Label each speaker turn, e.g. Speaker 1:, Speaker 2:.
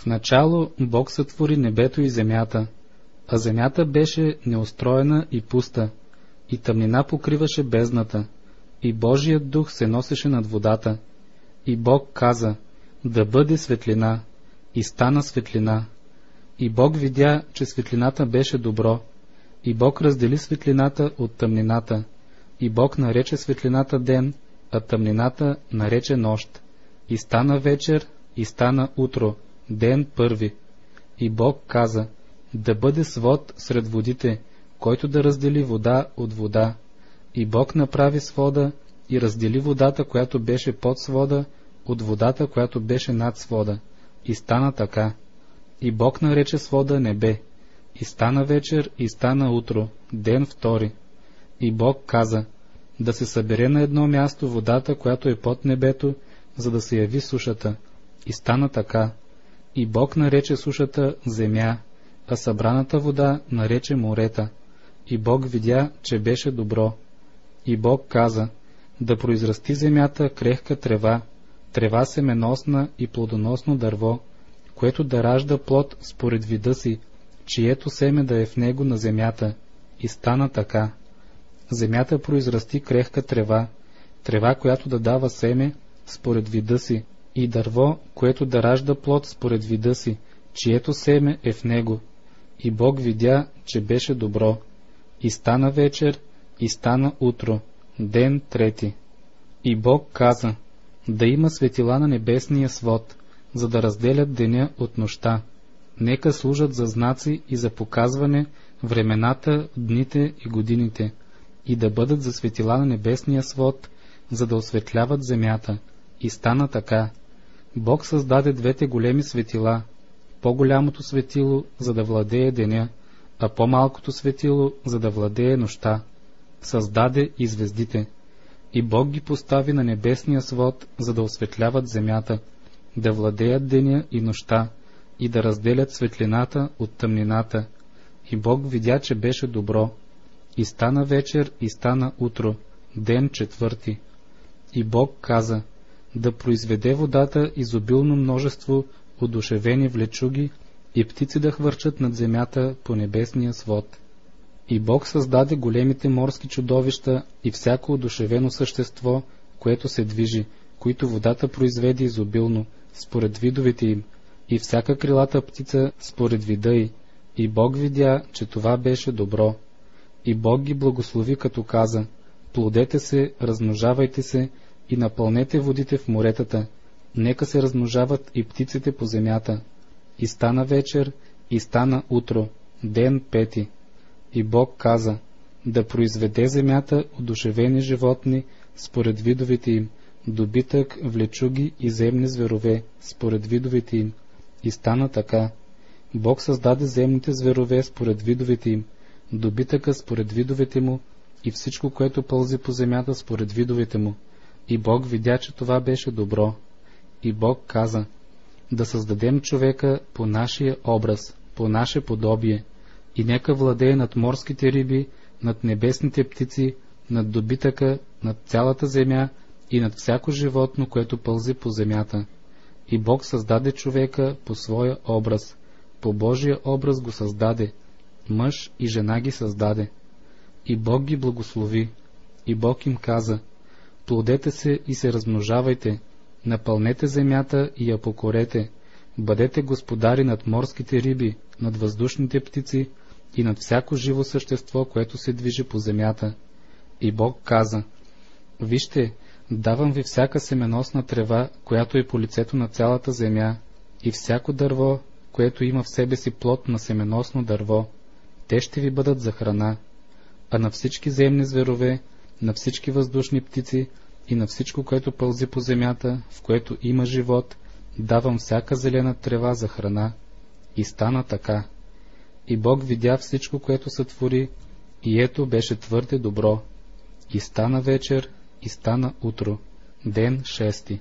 Speaker 1: В начало Бог сътвори небето и земята, а земята беше неустроена и пуста, и тъмнина покриваше бездната, и Божият дух се носеше над водата. И Бог каза: да бъде светлина, и стана светлина. И Бог видя, че светлината беше добро, и Бог раздели светлината от тъмнината, и Бог нарече светлината ден, а тъмнината нарече нощ. И стана вечер, и стана утро, ден първи. И Бог каза: да бъде свод сред водите, който да раздели вода от вода. И Бог направи свода и раздели водата, която беше под свода, от водата, която беше над свода. И стана така. И Бог нарече свода небе. И стана вечер, и стана утро, ден втори. И Бог каза: да се събере на едно място водата, която е под небето, за да се яви сушата. И стана така. И Бог нарече сушата земя, а събраната вода нарече морета. И Бог видя, че беше добро. И Бог каза: да произрасти земята крехка трева, трева семеносна и плодоносно дърво, което да ражда плод според вида си, чието семе да е в него на земята. И стана така. Земята произрасти крехка трева, трева, която да дава семе според вида си, и дърво, което да ражда плод според вида си, чието семе е в него. И Бог видя, че беше добро. И стана вечер, и стана утро, ден трети. И Бог каза: да има светила на небесния свод, за да разделят деня от нощта. Нека служат за знаци и за показване времената, дните и годините, и да бъдат за светила на небесния свод, за да осветляват земята. И стана така. Бог създаде двете големи светила, по-голямото светило, за да владее деня, а по-малкото светило, за да владее нощта. Създаде и звездите. И Бог ги постави на небесния свод, за да осветляват земята, да владеят деня и нощта, и да разделят светлината от тъмнината. И Бог видя, че беше добро. И стана вечер, и стана утро, ден четвърти. И Бог каза: да произведе водата изобилно множество одушевени влечуги и птици да хвърчат над земята по небесния свод. И Бог създаде големите морски чудовища и всяко одушевено същество, което се движи, които водата произведе изобилно, според видовете им, и всяка крилата птица според вида й. И Бог видя, че това беше добро. И Бог ги благослови, като каза: плодете се, размножавайте се и напълнете водите в моретата, нека се размножават и птиците по земята. И стана вечер, и стана утро, ден пети. И Бог каза: да произведе земята одушевени животни според видовете им, добитък, влечуги и земни зверове според видовете им. И стана така. Бог създаде земните зверове според видовете им, добитъка според видовете му и всичко, което пълзи по земята според видовете му. И Бог видя, че това беше добро. И Бог каза: да създадем човека по нашия образ, по наше подобие, и нека владее над морските риби, над небесните птици, над добитъка, над цялата земя и над всяко животно, което пълзи по земята. И Бог създаде човека по своя образ, по Божия образ го създаде, мъж и жена ги създаде. И Бог ги благослови. И Бог им каза: плодете се и се размножавайте, напълнете земята и я покорете, бъдете господари над морските риби, над въздушните птици и над всяко живо същество, което се движи по земята. И Бог каза: вижте, давам ви всяка семеносна трева, която е по лицето на цялата земя, и всяко дърво, което има в себе си плод на семеносно дърво. Те ще ви бъдат за храна. А на всички земни зверове, на всички въздушни птици и на всичко, което пълзи по земята, в което има живот, давам всяка зелена трева за храна. И стана така. И Бог видя всичко, което сътвори, и ето беше твърде добро. И стана вечер, и стана утро, ден шести.